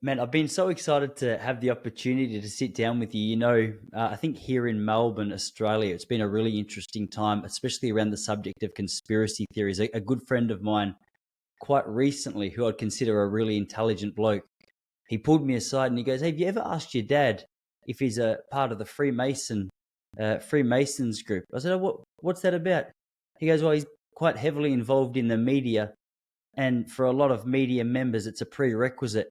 Man, I've been so excited to have the opportunity to sit down with you. I think here in Melbourne, Australia, it's been a really interesting time, especially around the subject of conspiracy theories. A good friend of mine, quite recently, who I'd consider a really intelligent bloke, he pulled me aside and he goes, "Hey, have you ever asked your dad if he's a part of the Freemasons group?" I said, "Oh, what's that about?" He goes, "Well, he's quite heavily involved in the media, and for a lot of media members, it's a prerequisite."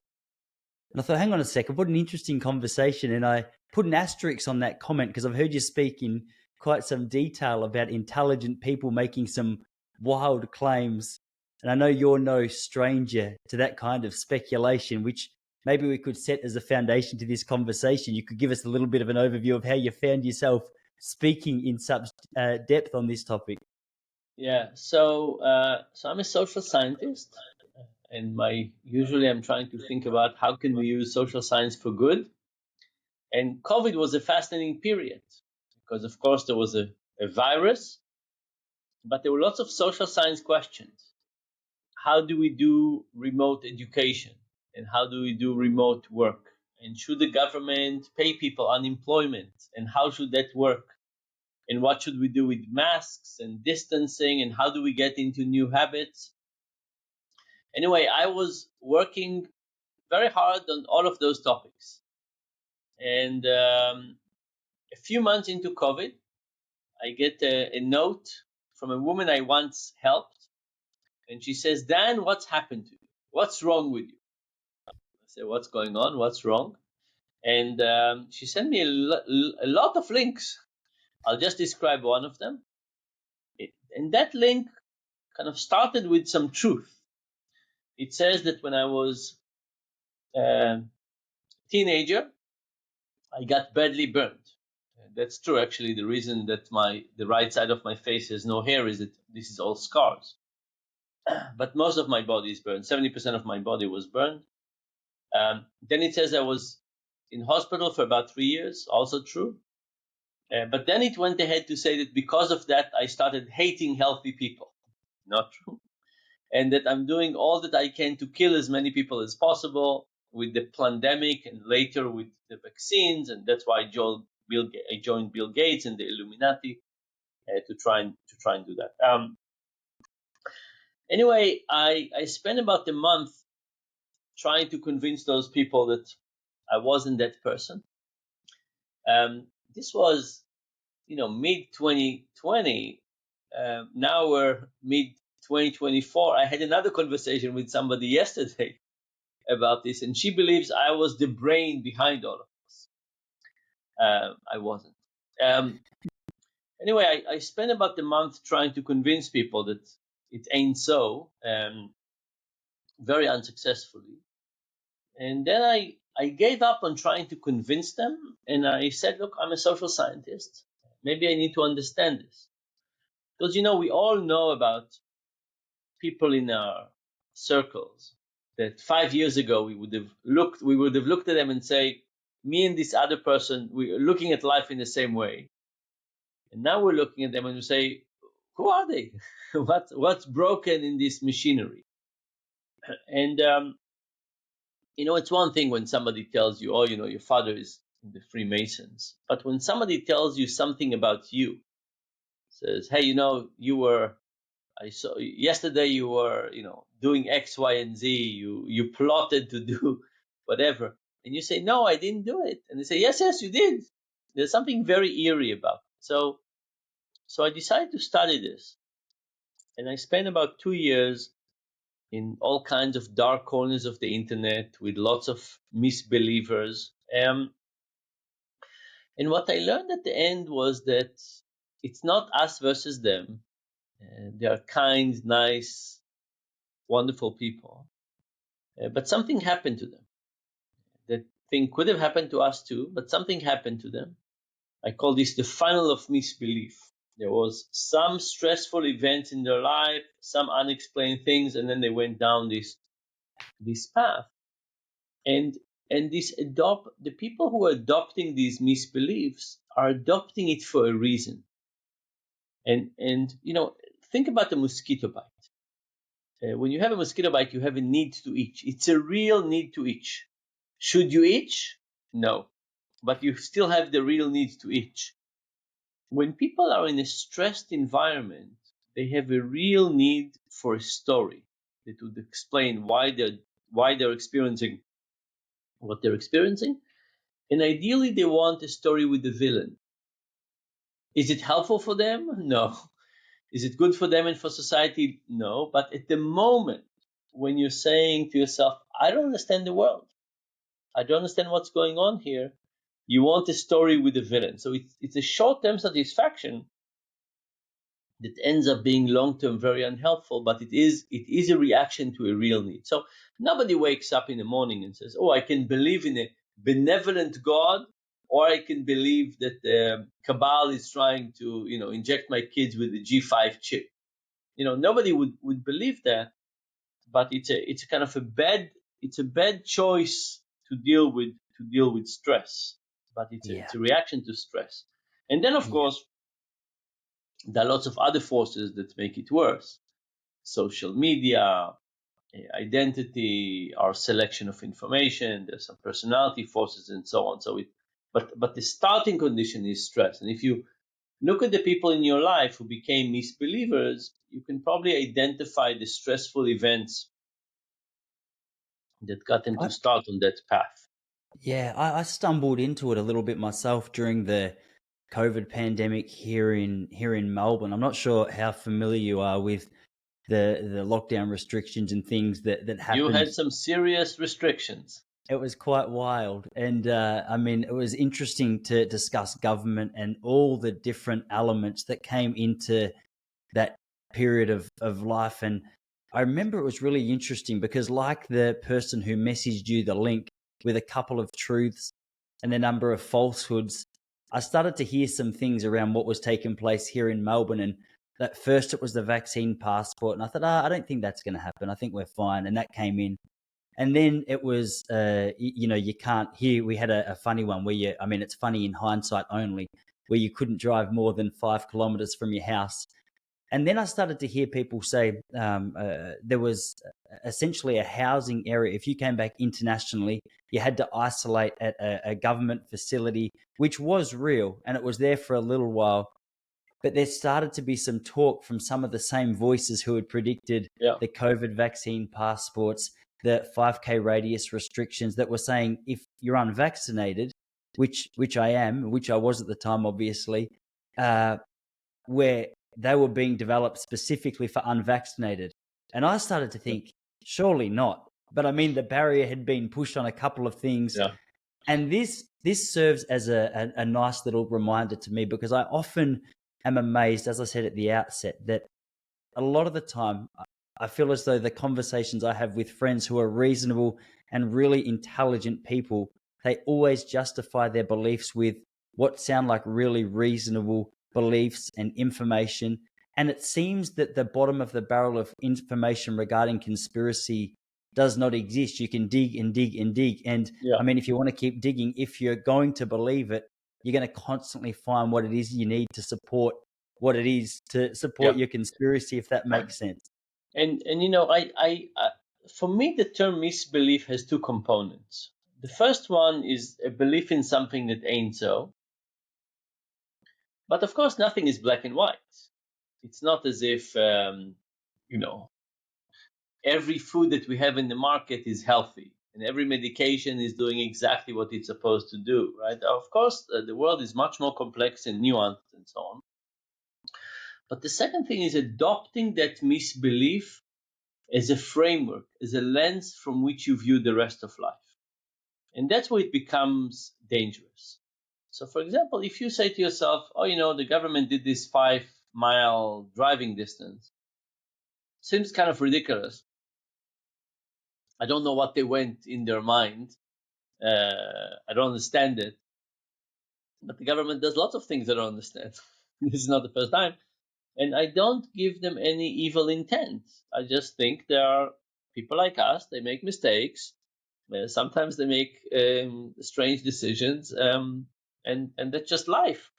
And I thought, hang on a second, what an interesting conversation. And I put an asterisk on that comment because I've heard you speak in quite some detail about intelligent people making some wild claims. And I know you're no stranger to that kind of speculation, which maybe we could set as a foundation to this conversation. You could give us a little bit of an overview of how you found yourself speaking in such depth on this topic. Yeah, so I'm a social scientist, and my usually I'm trying to think about how can we use social science for good. And COVID was a fascinating period because, of course, there was a virus, but there were lots of social science questions. How do we do remote education, and how do we do remote work? And should the government pay people unemployment, and how should that work? And what should we do with masks and distancing, and how do we get into new habits? Anyway, I was working very hard on all of those topics. And a few months into COVID, I get a note from a woman I once helped. And she says, "Dan, what's happened to you? What's wrong with you?" I said, "What's going on? What's wrong?" And she sent me a lot of links. I'll just describe one of them. And that link kind of started with some truth. It says that when I was a teenager, I got badly burned. That's true. Actually, the reason that the right side of my face has no hair is that this is all scars. But most of my body is burned. 70% of my body was burned. Then it says I was in hospital for about 3 years. Also true. But then it went ahead to say that because of that, I started hating healthy people. Not true. And that I'm doing all that I can to kill as many people as possible with the pandemic and later with the vaccines. And that's why I joined Bill Gates and the Illuminati to try and do that. Anyway, I spent about a month trying to convince those people that I wasn't that person. This was, mid 2020. Now we're mid 2024. I had another conversation with somebody yesterday about this, and she believes I was the brain behind all of this. I wasn't. Anyway, I spent about a month trying to convince people that it ain't so, very unsuccessfully. And then I gave up on trying to convince them, and I said, look, I'm a social scientist. Maybe I need to understand this. Because, we all know about people in our circles that 5 years ago we would have looked at them and say, me and this other person, we're looking at life in the same way. And now we're looking at them and we say, who are they? What's broken in this machinery? And it's one thing when somebody tells you, oh, your father is in the Freemasons. But when somebody tells you something about you, says, hey, I saw yesterday you were, doing X, Y, and Z. You plotted to do whatever. And you say, no, I didn't do it. And they say, yes, you did. There's something very eerie about it. So I decided to study this. And I spent about 2 years in all kinds of dark corners of the internet with lots of misbelievers. And what I learned at the end was that it's not us versus them. They are kind, nice, wonderful people. But something happened to them. That thing could have happened to us too, but something happened to them. I call this the funnel of misbelief. There was some stressful events in their life, some unexplained things, and then they went down this path. And the people who are adopting these misbeliefs are adopting it for a reason. And think about the mosquito bite. When you have a mosquito bite, you have a need to itch. It's a real need to itch. Should you itch? No, but you still have the real need to itch. When people are in a stressed environment, they have a real need for a story that would explain why they're experiencing what they're experiencing, and ideally they want a story with the villain. Is it helpful for them? No. Is it good for them and for society? No. But at the moment when you're saying to yourself, I don't understand the world, I don't understand what's going on here, you want a story with a villain. So it's a short-term satisfaction that ends up being long-term very unhelpful, but it is a reaction to a real need. So nobody wakes up in the morning and says, oh, I can believe in a benevolent God, or I can believe that Cabal is trying to inject my kids with the G5 chip. Nobody would believe that, but it's a kind of a bad choice to deal with stress, but Yeah. it's a reaction to stress. And then of Yeah. course there are lots of other forces that make it worse: social media, identity, our selection of information. There's some personality forces and so on. But the starting condition is stress. And if you look at the people in your life who became misbelievers, you can probably identify the stressful events that got them to I, start on that path. yeah, I stumbled into it a little bit myself during the COVID pandemic here in Melbourne. I'm not sure how familiar you are with the lockdown restrictions and things that You happened. had some serious restrictions. It was quite wild, and I mean, it was interesting to discuss government and all the different elements that came into that period of life. And I remember it was really interesting because, like the person who messaged you the link with a couple of truths and a number of falsehoods, I started to hear some things around what was taking place here in Melbourne. And at first, it was the vaccine passport, and I thought, I don't think that's going to happen. I think we're fine, and that came in. And then it was, you can't hear. We had a funny one where I mean, it's funny in hindsight only, where you couldn't drive more than 5 kilometers from your house. And then I started to hear people say there was essentially a housing area. If you came back internationally, you had to isolate at a government facility, which was real, and it was there for a little while. But there started to be some talk from some of the same voices who had predicted Yeah, the COVID vaccine passports, the 5K radius restrictions, that were saying if you're unvaccinated, which I am, which I was at the time, obviously, where they were being developed specifically for unvaccinated. And I started to think, surely not. But I mean, the barrier had been pushed on a couple of things. yeah, And this serves as a nice little reminder to me, because I often am amazed, as I said at the outset, that a lot of the time I feel as though the conversations I have with friends who are reasonable and really intelligent people, they always justify their beliefs with what sound like really reasonable beliefs and information. And it seems that the bottom of the barrel of information regarding conspiracy does not exist. You can dig and dig and dig. And yeah, I mean, if you want to keep digging, if you're going to believe it, you're going to constantly find what it is you need to support what it is to support yeah. your conspiracy, if that makes sense. And for me, the term misbelief has two components. The first one is a belief in something that ain't so. But of course, nothing is black and white. It's not as if every food that we have in the market is healthy and every medication is doing exactly what it's supposed to do, right? Of course, the world is much more complex and nuanced and so on. But the second thing is adopting that misbelief as a framework, as a lens from which you view the rest of life. And that's where it becomes dangerous. So, for example, if you say to yourself, oh, the government did this 5-mile driving distance, seems kind of ridiculous. I don't know what they went in their mind. I don't understand it. But the government does lots of things I don't understand. This is not the first time. And I don't give them any evil intent. I just think there are people like us, they make mistakes. Sometimes they make strange decisions, and that's just life.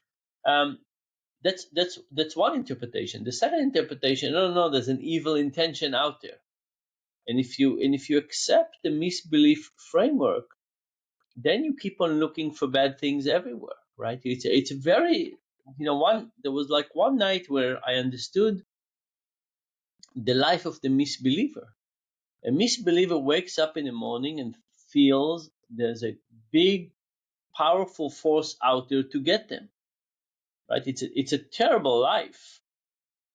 Um, that's one interpretation. The second interpretation, no, there's an evil intention out there. And if you accept the misbelief framework, then you keep on looking for bad things everywhere, right? It's a very, there was like one night where I understood the life of the misbeliever. A misbeliever wakes up in the morning and feels there's a big, powerful force out there to get them, right? It's a terrible life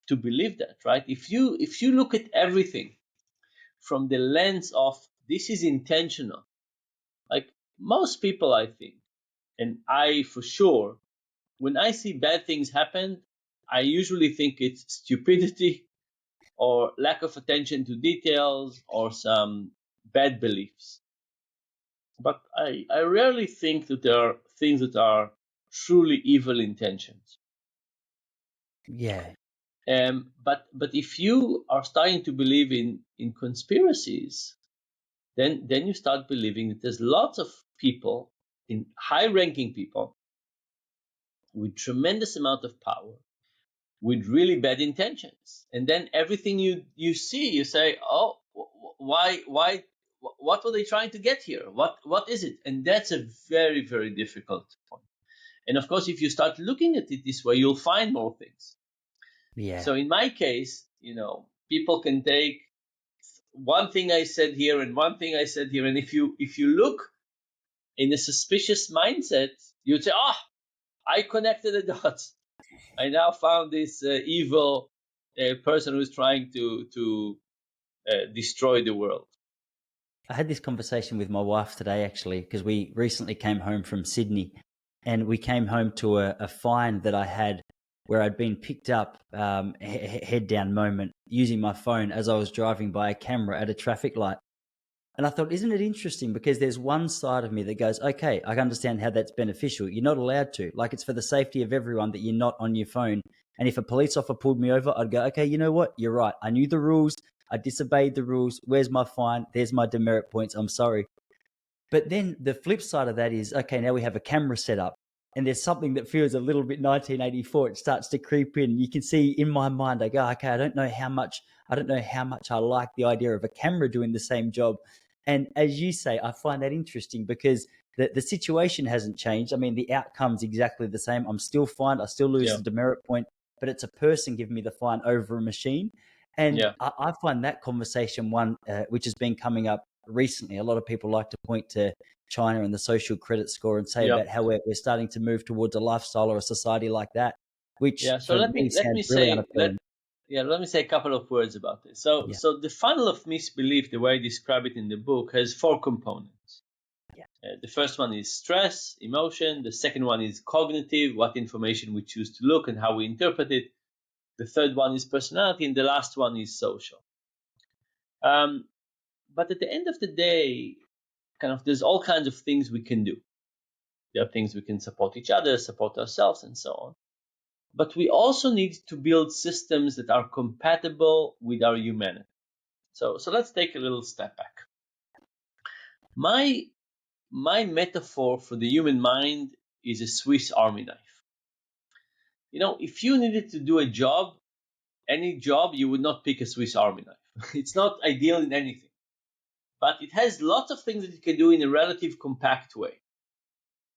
to believe that, right? If you look at everything from the lens of this is intentional, like most people, I think, and I for sure, when I see bad things happen, I usually think it's stupidity or lack of attention to details or some bad beliefs. But I rarely think that there are things that are truly evil intentions. Yeah. But if you are starting to believe in conspiracies, then you start believing that there's lots of people, in high-ranking people, with tremendous amount of power, with really bad intentions, and then everything you see, you say, oh, why, what were they trying to get here? What is it? And that's a very, very difficult point. And of course, if you start looking at it this way, you'll find more things. Yeah. So in my case, people can take one thing I said here and one thing I said here, and if you look in a suspicious mindset, you'd say, "Oh, I connected the dots. I now found this evil person who's trying to destroy the world." I had this conversation with my wife today, actually, because we recently came home from Sydney, and we came home to a find that I had where I'd been picked up head down moment using my phone as I was driving by a camera at a traffic light. And I thought, isn't it interesting? Because there's one side of me that goes, okay, I understand how that's beneficial. You're not allowed to. Like, it's for the safety of everyone that you're not on your phone. And if a police officer pulled me over, I'd go, okay, you know what? You're right. I knew the rules. I disobeyed the rules. Where's my fine? There's my demerit points. I'm sorry. But then the flip side of that is, okay, now we have a camera set up, and there's something that feels a little bit 1984. It starts to creep in. You can see in my mind, I go, okay, I don't know how much I like the idea of a camera doing the same job. And as you say, I find that interesting because the situation hasn't changed. I mean, the outcome's exactly the same. I'm still fined. I still lose the demerit point, but it's a person giving me the fine over a machine. And Yeah, I find that conversation one, which has been coming up recently. A lot of people like to point to China and the social credit score and say yeah, about how we're starting to move towards a lifestyle or a society like that, which yeah. So for let me me let me sounds really say unappealing. let me say a couple of words about this. So Yeah. so the funnel of misbelief, the way I describe it in the book, has four components. Yeah. The first one is stress, emotion. The second one is cognitive, what information we choose to look and how we interpret it. The third one is personality, and the last one is social. Um, but at the end of the day, kind of, there's all kinds of things we can do. There are things we can support each other, support ourselves, and so on. But we also need to build systems that are compatible with our humanity. So let's take a little step back. My metaphor for the human mind is a Swiss Army knife. If you needed to do a job, any job, you would not pick a Swiss Army knife. It's not ideal in anything, but it has lots of things that you can do in a relative compact way.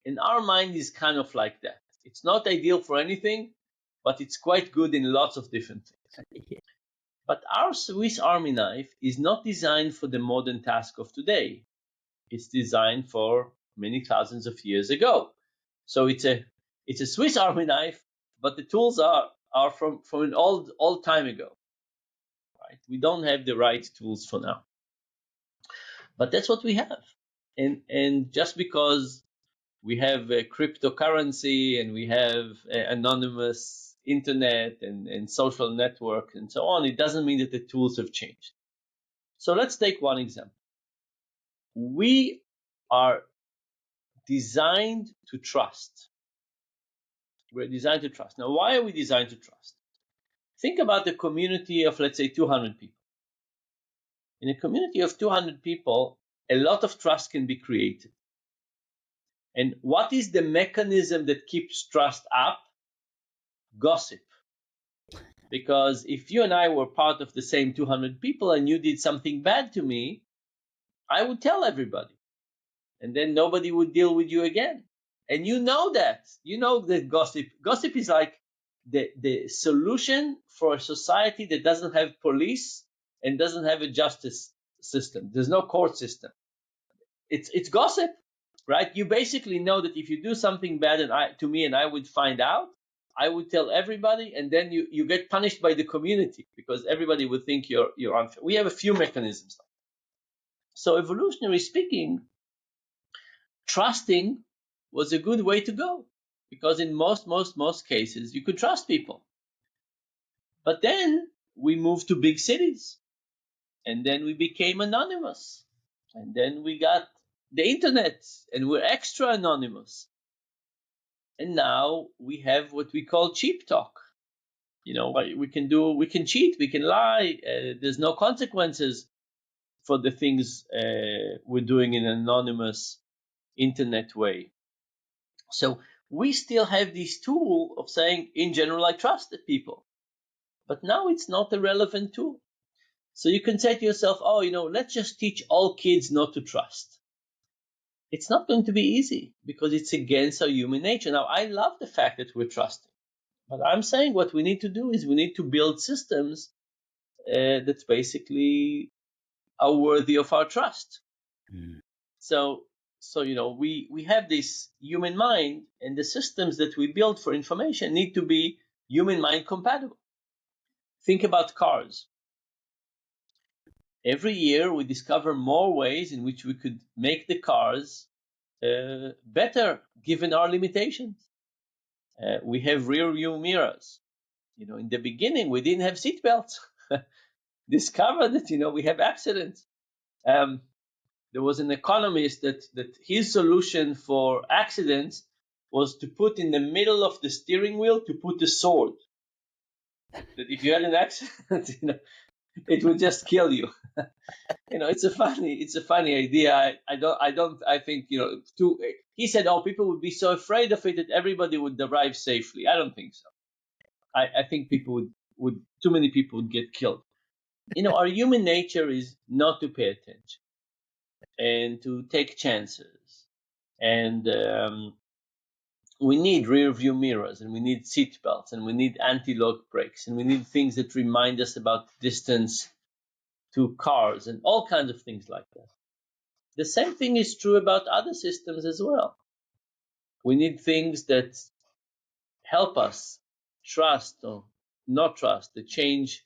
And our mind is kind of like that. It's not ideal for anything, but it's quite good in lots of different things. Yeah. But our Swiss Army knife is not designed for the modern task of today. It's designed for many thousands of years ago. So it's a Swiss Army knife, but the tools are from an old time ago. Right? We don't have the right tools for now. But that's what we have. And just because we have a cryptocurrency and we have anonymous internet and social network and so on, it doesn't mean that the tools have changed. So let's take one example. We are designed to trust. We're designed to trust. Now, why are we designed to trust? Think about the community of, let's say, 200 people. In a community of 200 people, a lot of trust can be created. And what is the mechanism that keeps trust up? Gossip. Because if you and I were part of the same 200 people and you did something bad to me, I would tell everybody. and then nobody would deal with you again. And you know that. You know that gossip is like the solution for a society that doesn't have police and doesn't have a justice system. There's no court system. It's gossip, right? You basically know that if you do something bad to me and I would find out, I would tell everybody, and then you get punished by the community because everybody would think you're unfair. We have a few mechanisms. So evolutionary speaking, trusting was a good way to go because in most cases you could trust people. But then we moved to big cities, and then we became anonymous, and then we got the internet and we're extra anonymous. And now we have what we call cheap talk. We can cheat, we can lie. There's no consequences for the things we're doing in an anonymous internet way. So we still have this tool of saying, in general, I trusted people. But now it's not a relevant tool. So you can say to yourself, let's just teach all kids not to trust. It's not going to be easy because it's against our human nature. Now, I love the fact that we're trusting. But I'm saying what we need to do is we need to build systems that basically are worthy of our trust. Mm. So we have this human mind, and the systems that we build for information need to be human mind compatible. Think about cars. Every year we discover more ways in which we could make the cars better given our limitations. We have rear view mirrors. In the beginning we didn't have seat belts. Discovered that we have accidents. There was an economist that his solution for accidents was to put in the middle of the steering wheel to put a sword. That if you had an accident, it would just kill you. It's a funny idea. I think he said, people would be so afraid of it that everybody would arrive safely. I don't think so. I think people would too many people would get killed. Our human nature is not to pay attention and to take chances. And we need rear view mirrors, and we need seat belts, and we need anti-lock brakes, and we need things that remind us about distance to cars and all kinds of things like that. The same thing is true about other systems as well. We need things that help us trust or not trust, that change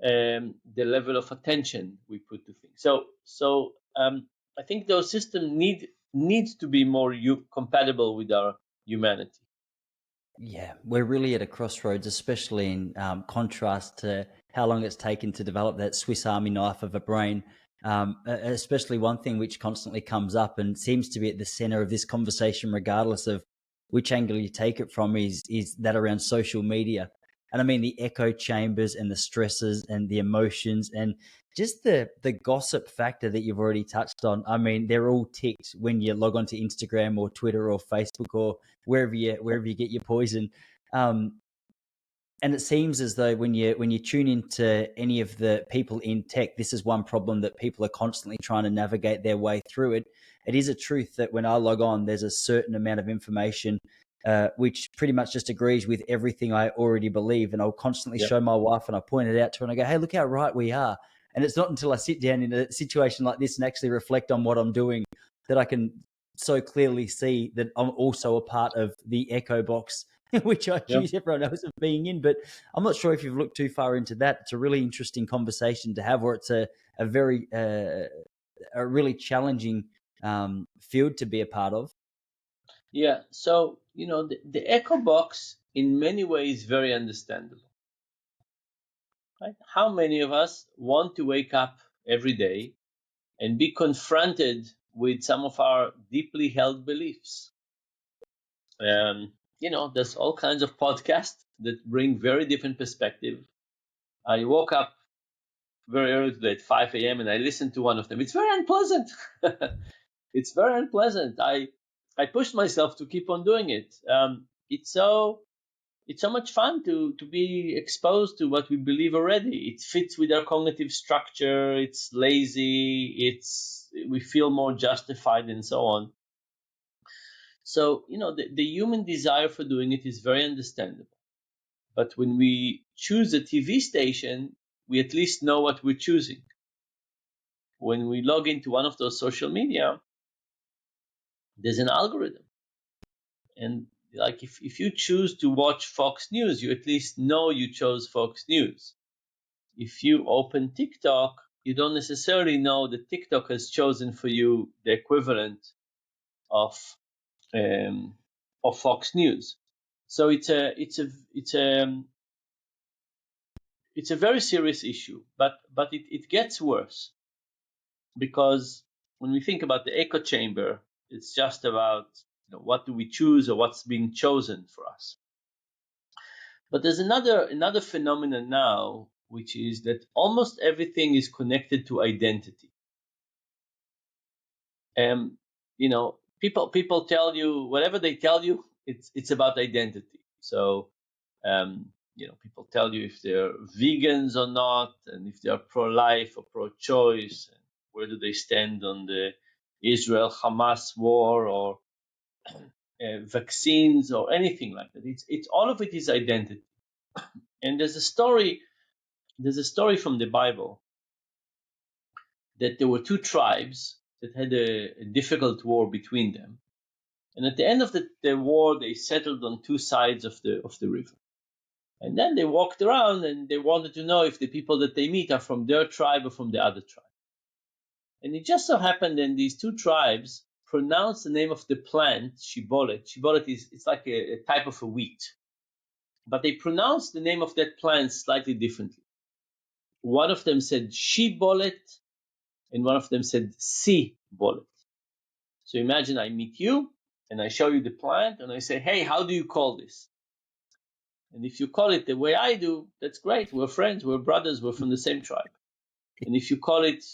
the level of attention we put to things. So I think those systems need to be more compatible with our humanity. Yeah, we're really at a crossroads, especially in contrast to how long it's taken to develop that Swiss Army knife of a brain. Especially one thing which constantly comes up and seems to be at the center of this conversation, regardless of which angle you take it from, is that around social media. And I mean the echo chambers and the stresses and the emotions and just the gossip factor that you've already touched on. I mean, they're all ticked when you log onto Instagram or Twitter or Facebook or wherever you get your poison. And it seems as though when you tune into any of the people in tech, this is one problem that people are constantly trying to navigate their way through it. It is a truth that when I log on, there's a certain amount of information which pretty much just agrees with everything I already believe. And I'll constantly show my wife and I point it out to her and I go, hey, look how right we are. And it's not until I sit down in a situation like this and actually reflect on what I'm doing that I can so clearly see that I'm also a part of the echo box, which I accuse everyone else of being in. But I'm not sure if you've looked too far into that. It's a really interesting conversation to have, or it's a really challenging field to be a part of. Yeah. So, the echo box in many ways very understandable. Right? How many of us want to wake up every day and be confronted with some of our deeply held beliefs? There's all kinds of podcasts that bring very different perspective. I woke up very early today at 5 a.m. and I listened to one of them. It's very unpleasant. It's very unpleasant. I pushed myself to keep on doing it. It's so much fun to be exposed to what we believe already. It fits with our cognitive structure. It's lazy. It's we feel more justified and so on. So, the human desire for doing it is very understandable. But when we choose a TV station, we at least know what we're choosing. When we log into one of those social media, there's an algorithm. And like if you choose to watch Fox News, you at least know you chose Fox News. If you open TikTok, you don't necessarily know that TikTok has chosen for you the equivalent of Fox News. So it's a very serious issue, but it gets worse, because when we think about the echo chamber, it's just about what do we choose or what's being chosen for us. But there's another phenomenon now, which is that almost everything is connected to identity. People tell you whatever they tell you, it's about identity. So people tell you if they're vegans or not, and if they are pro-life or pro-choice, and where do they stand on the Israel-Hamas war, or vaccines, or anything like that. It's all of it is identity. And there's a story from the Bible that there were two tribes that had a difficult war between them. And at the end of the war, they settled on two sides of the river. And then they walked around and they wanted to know if the people that they meet are from their tribe or from the other tribe. And it just so happened that these two tribes pronounced the name of the plant, shibolet. Shibolet it's like a type of a wheat. But they pronounced the name of that plant slightly differently. One of them said shibolet, and one of them said si-bolet. So imagine I meet you, and I show you the plant, and I say, hey, how do you call this? And if you call it the way I do, that's great. We're friends, we're brothers, we're from the same tribe. And if you call it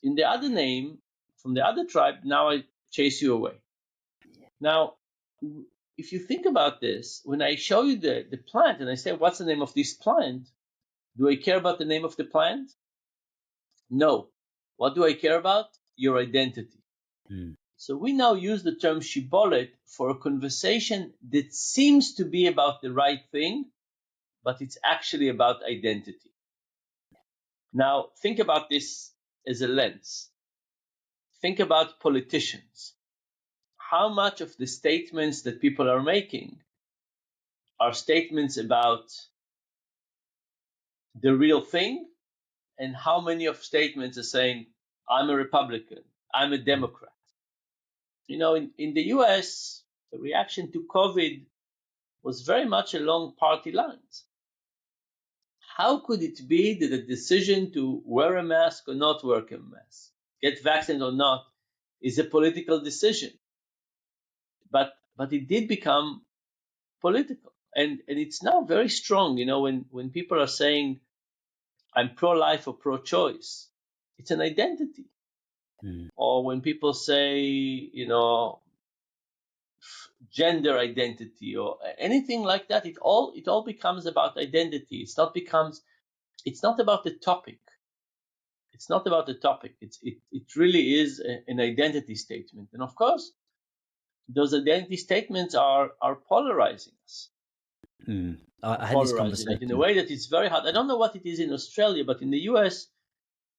in the other name, from the other tribe, now I chase you away. Now, if you think about this, when I show you the plant and I say, what's the name of this plant? Do I care about the name of the plant? No. What do I care about? Your identity. So we now use the term shibolet for a conversation that seems to be about the right thing, but it's actually about identity. Now, think about this as a lens. Think about politicians. How much of the statements that people are making are statements about the real thing, and how many of statements are saying, I'm a Republican, I'm a Democrat? In the US, the reaction to COVID was very much along party lines. How could it be that a decision to wear a mask or not wear a mask, get vaccinated or not, is a political decision? But it did become political, and it's now very strong. When people are saying, I'm pro-life or pro-choice, it's an identity. Or when people say, gender identity or anything like that, it all becomes about identity. It's not about the topic. It's not about the topic. It really is an identity statement. And of course, those identity statements are polarizing us. I had this conversation in a way that it's very hard. I don't know what it is in Australia, but in the US,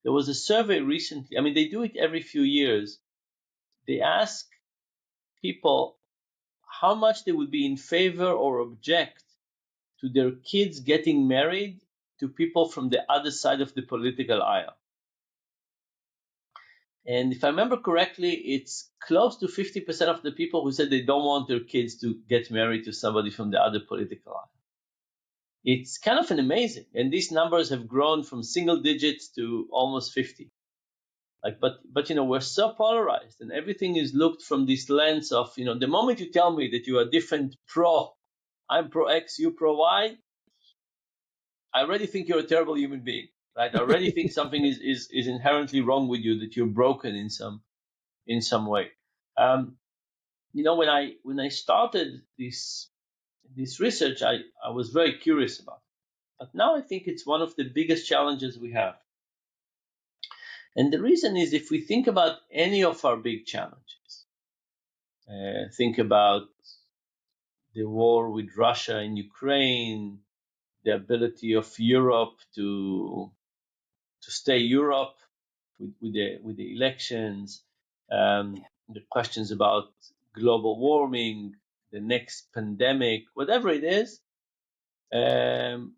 there was a survey recently. I mean, they do it every few years. They ask people how much they would be in favor or object to their kids getting married to people from the other side of the political aisle. And if I remember correctly, it's close to 50% of the people who said they don't want their kids to get married to somebody from the other political aisle. It's kind of an amazing, and these numbers have grown from single digits to almost 50. But we're so polarized, and everything is looked from this lens of, the moment you tell me that you are different I'm pro X, you pro Y, I already think you're a terrible human being, right? I already think something is inherently wrong with you, that you're broken in some way. When I started this research, I was very curious about it. But now I think it's one of the biggest challenges we have. And the reason is, if we think about any of our big challenges, think about the war with Russia in Ukraine, the ability of Europe to stay Europe with the elections, the questions about global warming, the next pandemic, whatever it is,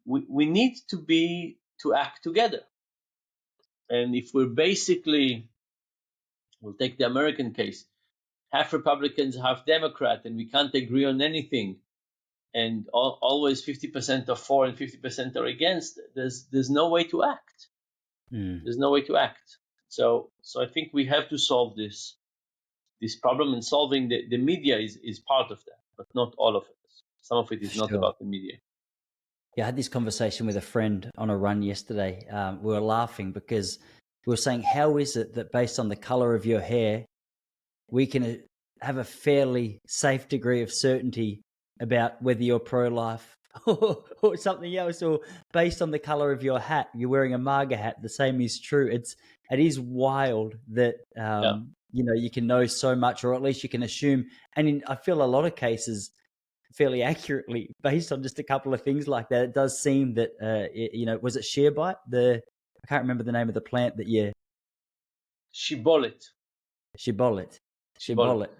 we need to act together. And if we're basically, we'll take the American case, half Republicans, half Democrat, and we can't agree on anything, and always 50% are for and 50% are against, there's no way to act. There's no way to act. So I think we have to solve this problem, and solving the media is part of that, but not all of it. Some of it is not Sure. about the media. Yeah, I had this conversation with a friend on a run yesterday. We were laughing because we were saying, how is it that based on the color of your hair, we can have a fairly safe degree of certainty about whether you're pro-life or something else, or based on the color of your hat, you're wearing a MAGA hat, the same is true. It is wild that you can know so much, or at least you can assume, and I feel a lot of cases fairly accurately based on just a couple of things like that. It does seem that was it Shearbite? I can't remember the name of the plant that Shibolet. Shibolet.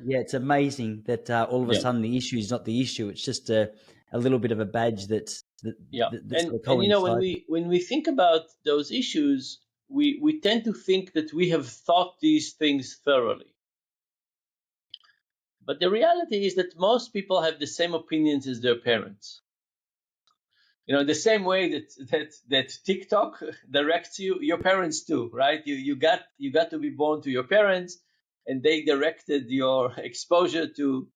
Yeah, it's amazing that all of a sudden the issue is not the issue. It's just a little bit of a badge that sort of coincides. when we think about those issues, we tend to think that we have thought these things thoroughly. But the reality is that most people have the same opinions as their parents. The same way that TikTok directs you, your parents too, right? You got to be born to your parents, and they directed your exposure to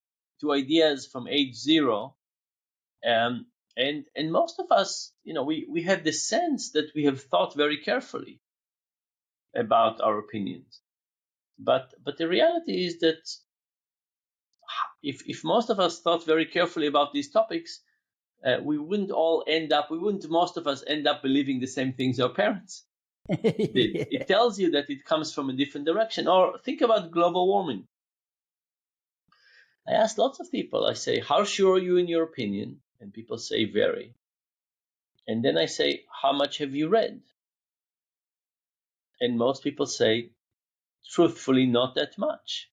ideas from age 0. And most of us, we have the sense that we have thought very carefully about our opinions. But the reality is that if most of us thought very carefully about these topics, we wouldn't most of us end up believing the same things our parents did. Yeah. It tells you that it comes from a different direction. Or think about global warming. I ask lots of people, I say, how sure are you in your opinion? And people say very. And then I say, how much have you read? And most people say, truthfully, not that much.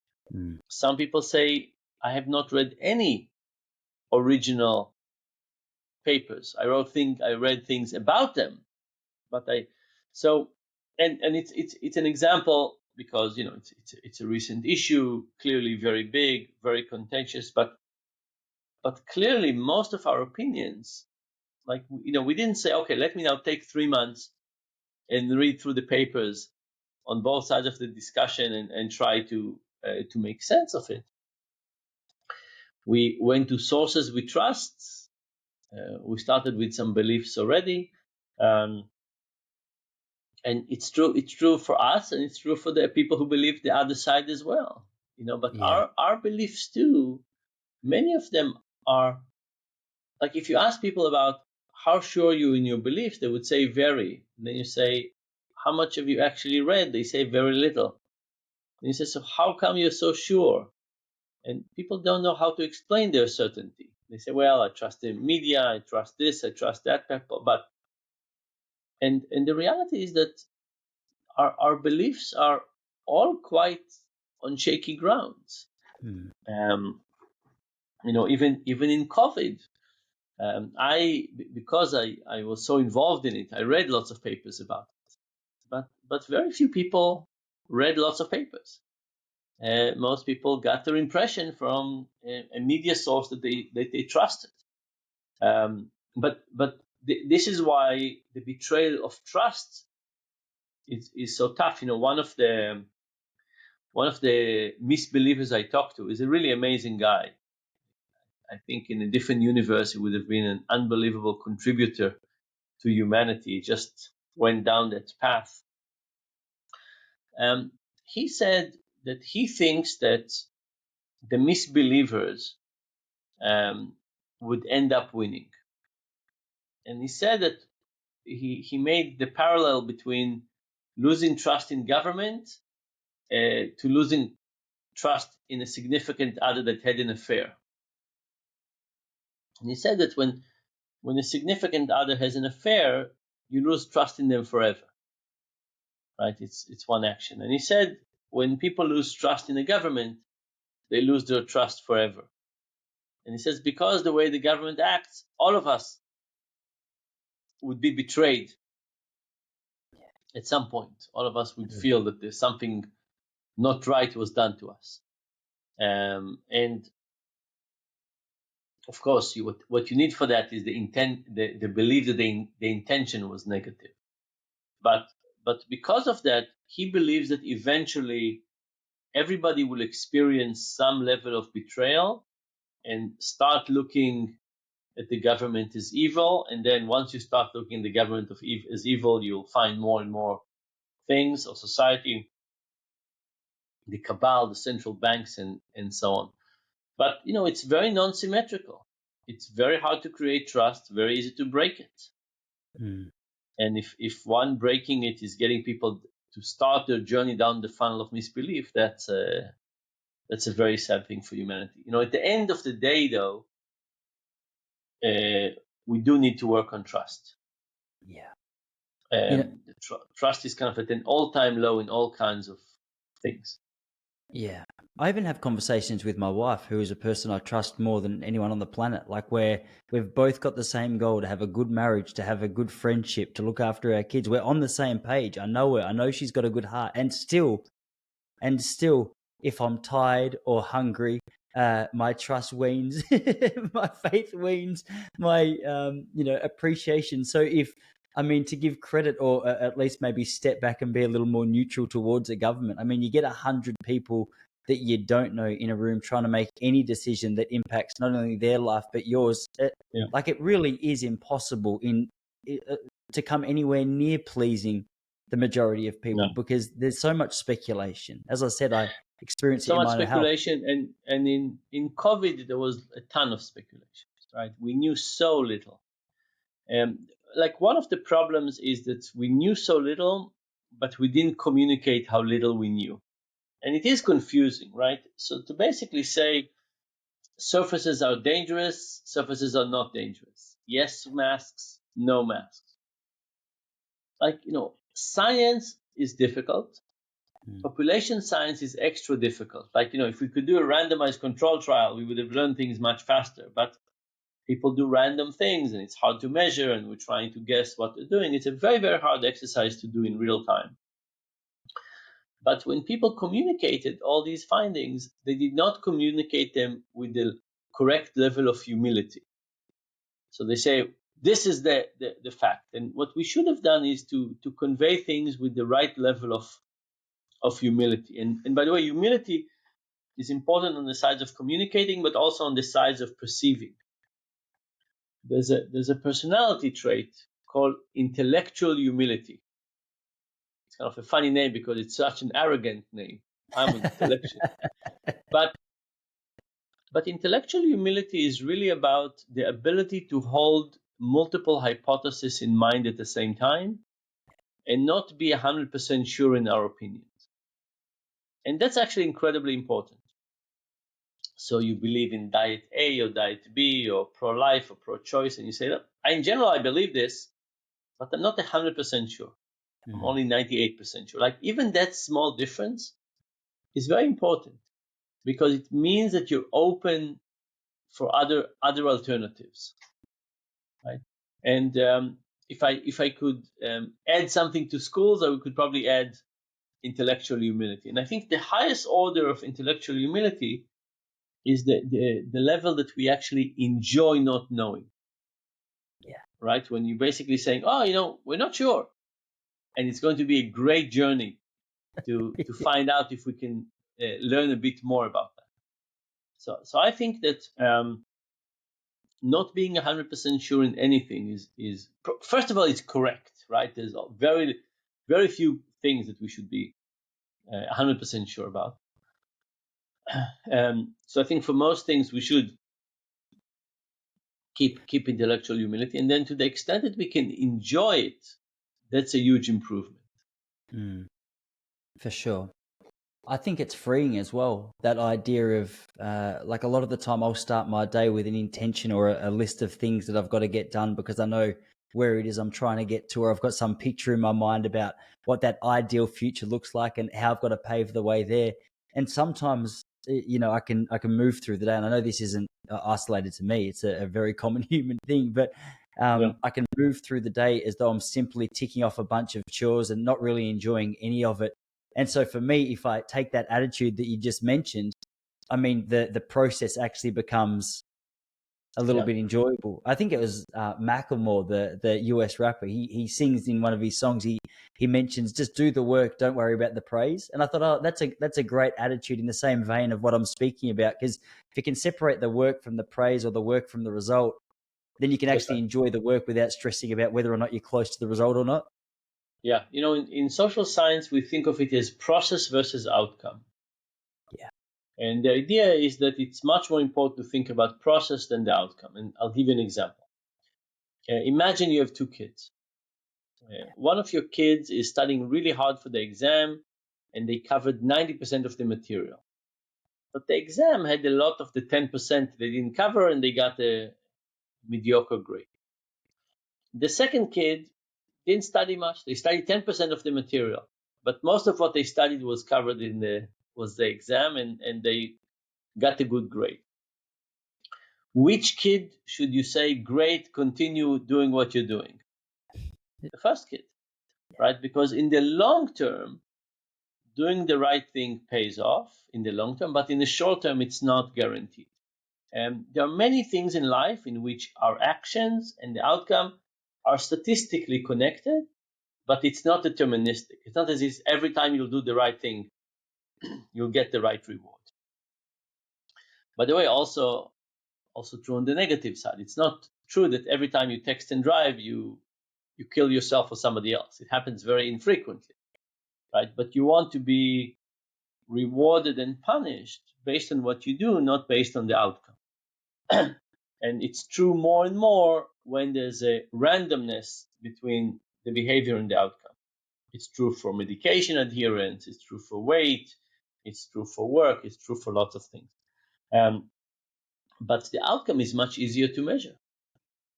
Some people say, I have not read any original papers. I read things about them, but it's an example because it's a recent issue, clearly very big, very contentious, but clearly most of our opinions, like we didn't say, okay, let me now take 3 months and read through the papers on both sides of the discussion and try to make sense of it. We went to sources we trust. We started with some beliefs already, and it's true for us, and it's true for the people who believe the other side as well. But Yeah. our beliefs too, many of them are, like, if you ask people about how sure you in your beliefs, they would say very. And then you say, how much have you actually read? They say very little. And you say, so how come you're so sure? And people don't know how to explain their certainty. They say, well, I trust the media, I trust this, I trust that, but and the reality is that our beliefs are all quite on shaky grounds. Even in COVID, because I was so involved in it, I read lots of papers about it, but very few people read lots of papers. Most people got their impression from a media source that they trusted. But this is why the betrayal of trust is so tough. One of the misbelievers I talked to is a really amazing guy. I think in a different universe, he would have been an unbelievable contributor to humanity. He just went down that path. He said that he thinks that the misbelievers would end up winning. And he said that he made the parallel between losing trust in government to losing trust in a significant other that had an affair. And he said that when a significant other has an affair, you lose trust in them forever. Right? It's one action. And he said when people lose trust in the government, they lose their trust forever. And he says because the way the government acts, all of us would be betrayed at some point. All of us would feel that there's something not right was done to us. And of course, what you need for that is the intent, the belief that the intention was negative. But because of that, he believes that eventually everybody will experience some level of betrayal and start looking at the government as evil. And then once you start looking at the government as evil, you'll find more and more things of society, the cabal, the central banks, and so on. But it's very non-symmetrical. It's very hard to create trust, very easy to break it. And if one breaking it is getting people to start their journey down the funnel of misbelief, that's a very sad thing for humanity. At the end of the day, though, we do need to work on trust. Yeah. Trust is kind of at an all-time low in all kinds of things. Yeah. I even have conversations with my wife, who is a person I trust more than anyone on the planet, like where we've both got the same goal to have a good marriage, to have a good friendship, to look after our kids. We're on the same page. I know her. I know she's got a good heart. And still, if I'm tired or hungry, my trust wanes, my faith wanes, my appreciation. So to give credit or at least maybe step back and be a little more neutral towards a government. You get 100 people that you don't know in a room trying to make any decision that impacts not only their life but yours. Like it really is impossible to come anywhere near pleasing the majority of people because there's so much speculation. As I said, I experienced so it in much my speculation, and in COVID there was a ton of speculation. Right, we knew so little. Like one of the problems is that we knew so little, but we didn't communicate how little we knew, and it is confusing, right? So to basically say surfaces are dangerous, surfaces are not dangerous. Yes, masks, no masks. Like, science is difficult. Population science is extra difficult. Like, if we could do a randomized control trial, we would have learned things much faster. But people do random things and it's hard to measure and we're trying to guess what they're doing. It's a very, very hard exercise to do in real time. But when people communicated all these findings, they did not communicate them with the correct level of humility. So they say, this is the fact. And what we should have done is to convey things with the right level of humility. And by the way, humility is important on the sides of communicating, but also on the sides of perceiving. There's a personality trait called intellectual humility. It's kind of a funny name because it's such an arrogant name. I'm intellectual. But intellectual humility is really about the ability to hold multiple hypotheses in mind at the same time and not be 100% sure in our opinions. And that's actually incredibly important. So you believe in diet A or diet B or pro-life or pro-choice, and you say, in general, I believe this, but I'm not 100% sure. I'm only 98% sure. Like even that small difference is very important because it means that you're open for other alternatives, right? And if I could add something to schools, I could probably add intellectual humility. And I think the highest order of intellectual humility is the level that we actually enjoy not knowing. Right? When you're basically saying, we're not sure. And it's going to be a great journey to find out if we can learn a bit more about that. So I think that not being 100% sure in anything is first of all, it's correct, right? There's very, very few things that we should be 100% sure about. So I think for most things we should keep intellectual humility, and then to the extent that we can enjoy it, that's a huge improvement. Mm, for sure. I think it's freeing as well. That idea of like a lot of the time, I'll start my day with an intention or a list of things that I've got to get done because I know where it is I'm trying to get to, or I've got some picture in my mind about what that ideal future looks like and how I've got to pave the way there. And sometimes, I can move through the day, and I know this isn't isolated to me; it's a very common human thing. But Yeah, I can move through the day as though I'm simply ticking off a bunch of chores and not really enjoying any of it. And so for me, if I take that attitude that you just mentioned, I mean, the process actually becomes a little yeah, bit enjoyable. I think it was Macklemore, the US rapper. He sings in one of his songs. He mentions just do the work, don't worry about the praise. And I thought, oh, that's a great attitude in the same vein of what I'm speaking about. Because if you can separate the work from the praise or the work from the result, then you can that's actually right. enjoy the work without stressing about whether or not you're close to the result or not. Yeah, in social science, we think of it as process versus outcome. Yeah. And the idea is that it's much more important to think about process than the outcome. And I'll give you an example. Imagine you have two kids. One of your kids is studying really hard for the exam, and they covered 90% of the material. But the exam had a lot of the 10% they didn't cover, and they got a mediocre grade. The second kid didn't study much. They studied 10% of the material, but most of what they studied was covered in the exam, and they got a good grade. Which kid should you say, great, continue doing what you're doing? The first kid, right? Because in the long term, doing the right thing pays off in the long term, but in the short term, it's not guaranteed. And there are many things in life in which our actions and the outcome are statistically connected, but it's not deterministic. It's not as if every time you'll do the right thing, you'll get the right reward. By the way, also true on the negative side. It's not true that every time you text and drive, you kill yourself or somebody else. It happens very infrequently, right? But you want to be rewarded and punished based on what you do, not based on the outcome. And it's true more and more when there's a randomness between the behavior and the outcome. It's true for medication adherence, it's true for weight, it's true for work, it's true for lots of things. Um, but the outcome is much easier to measure.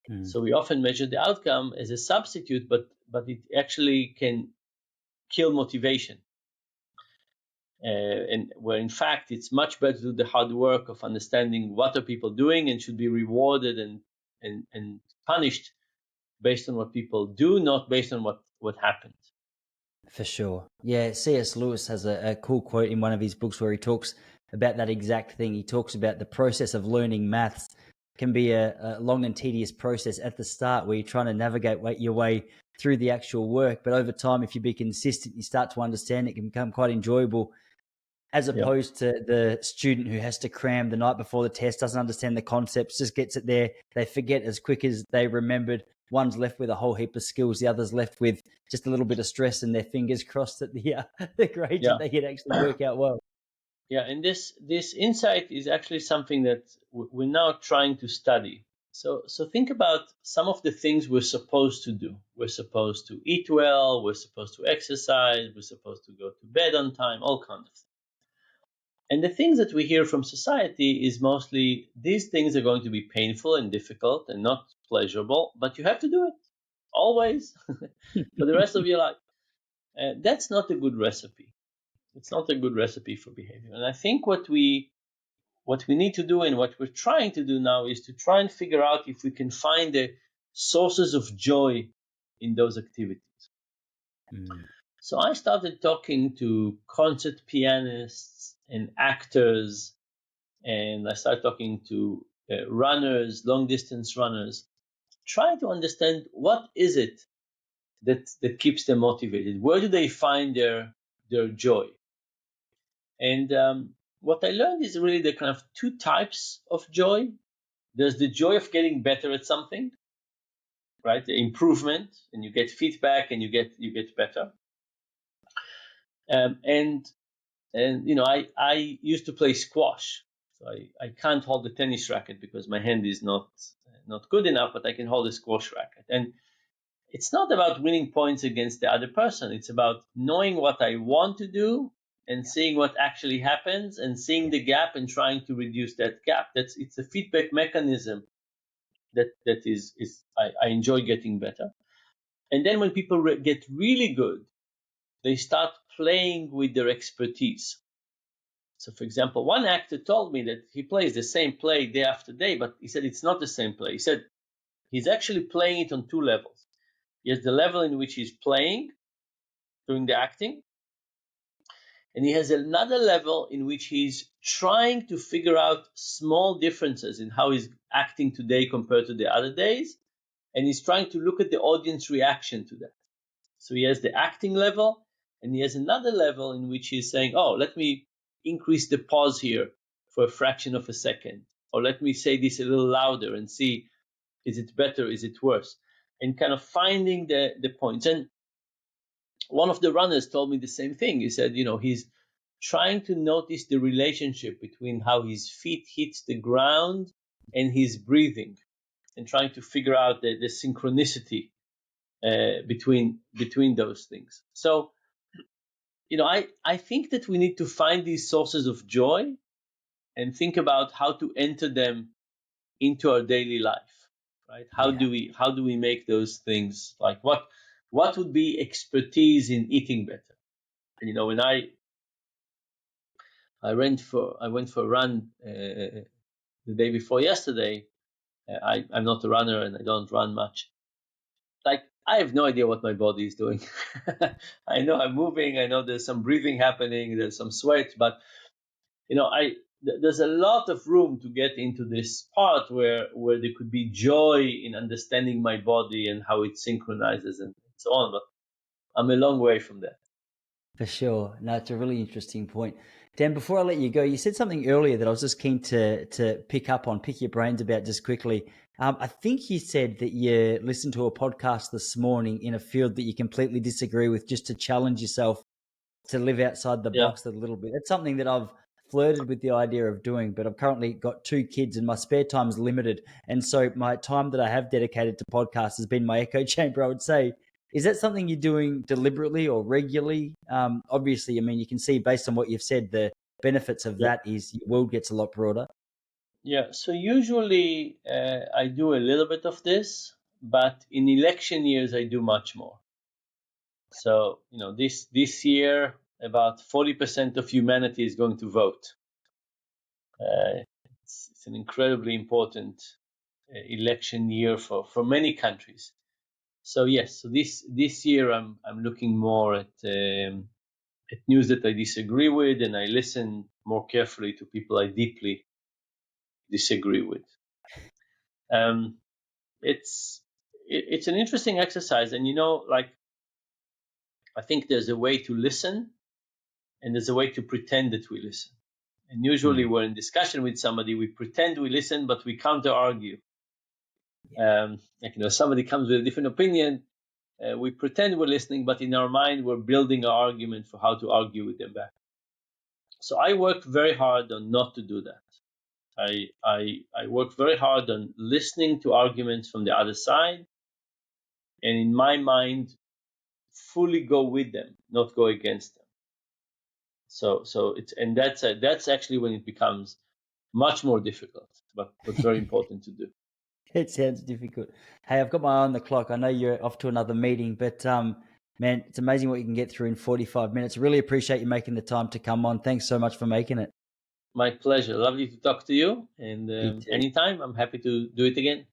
Mm. So we often measure the outcome as a substitute, but it actually can kill motivation. And where in fact it's much better to do the hard work of understanding what are people doing and should be rewarded and punished based on what people do, not based on what happened. For sure. Yeah, C.S. Lewis has a cool quote in one of his books where he talks about that exact thing. He talks about the process of learning maths can be a long and tedious process at the start where you're trying to navigate your way through the actual work. But over time, if you be consistent, you start to understand it can become quite enjoyable, as Yeah, opposed to the student who has to cram the night before the test, doesn't understand the concepts, just gets it there. They forget as quick as they remembered. One's left with a whole heap of skills. The other's left with just a little bit of stress and their fingers crossed that the grades that yeah. they get actually work out well. Yeah, and this insight is actually something that we're now trying to study. So think about some of the things we're supposed to do. We're supposed to eat well, we're supposed to exercise, we're supposed to go to bed on time, all kinds of things. And the things that we hear from society is mostly these things are going to be painful and difficult and not pleasurable, but you have to do it always for the rest of your life. That's not a good recipe. It's not a good recipe for behavior. And I think what we need to do and what we're trying to do now is to try and figure out if we can find the sources of joy in those activities. Mm. So I started talking to concert pianists and actors, and I started talking to runners, long distance runners, trying to understand what is it that keeps them motivated. Where do they find their joy? And what I learned is really the kind of two types of joy. There's the joy of getting better at something, right? The improvement, and you get feedback, and you get better. And I used to play squash, so I can't hold the tennis racket because my hand is not good enough, but I can hold a squash racket. And it's not about winning points against the other person. It's about knowing what I want to do and seeing what actually happens and seeing the gap and trying to reduce that gap. It's a feedback mechanism that is I enjoy getting better. And then when people get really good, they start playing with their expertise. So, for example, one actor told me that he plays the same play day after day, but he said it's not the same play. He said he's actually playing it on two levels. He has the level in which he's playing, doing the acting, and he has another level in which he's trying to figure out small differences in how he's acting today compared to the other days, and he's trying to look at the audience reaction to that. So he has the acting level, and he has another level in which he's saying, oh, let me increase the pause here for a fraction of a second, or let me say this a little louder and see, is it better, is it worse, and kind of finding the points. And one of the runners told me the same thing. He said, he's trying to notice the relationship between how his feet hits the ground and his breathing, and trying to figure out the synchronicity between those things. So, I think that we need to find these sources of joy and think about how to enter them into our daily life, right? How do we make those things, like what would be expertise in eating better? And when I went for a run the day before yesterday, I'm not a runner and I don't run much. Like, I have no idea what my body is doing. I know I'm moving, I know there's some breathing happening, there's some sweat, but there's a lot of room to get into this part where there could be joy in understanding my body and how it synchronizes and so on. But I'm a long way from that. For sure. No, it's a really interesting point. Dan, before I let you go, you said something earlier that I was just keen to pick your brains about just quickly. I think you said that you listened to a podcast this morning in a field that you completely disagree with, just to challenge yourself to live outside the box a little bit. That's something that I've flirted with the idea of doing, but I've currently got 2 kids and my spare time is limited. And so my time that I have dedicated to podcasts has been my echo chamber, I would say. Is that something you're doing deliberately or regularly? Obviously, I mean, you can see based on what you've said, the benefits of that is your world gets a lot broader. Yeah, so usually I do a little bit of this, but in election years I do much more. So, this year, about 40% of humanity is going to vote. It's an incredibly important election year for many countries. So yes, so this year I'm looking more at news that I disagree with, and I listen more carefully to people I deeply disagree with. It's an interesting exercise, and I think there's a way to listen, and there's a way to pretend that we listen. And usually, we're in discussion with somebody, we pretend we listen, but we counter argue. Somebody comes with a different opinion. We pretend we're listening, but in our mind, we're building an argument for how to argue with them back. So I work very hard on not to do that. I work very hard on listening to arguments from the other side, and in my mind, fully go with them, not go against them. So that's actually when it becomes much more difficult, but very important to do. It sounds difficult. Hey, I've got my eye on the clock. I know you're off to another meeting, but man, it's amazing what you can get through in 45 minutes. Really appreciate you making the time to come on. Thanks so much for making it. My pleasure. Lovely to talk to you. And anytime, I'm happy to do it again.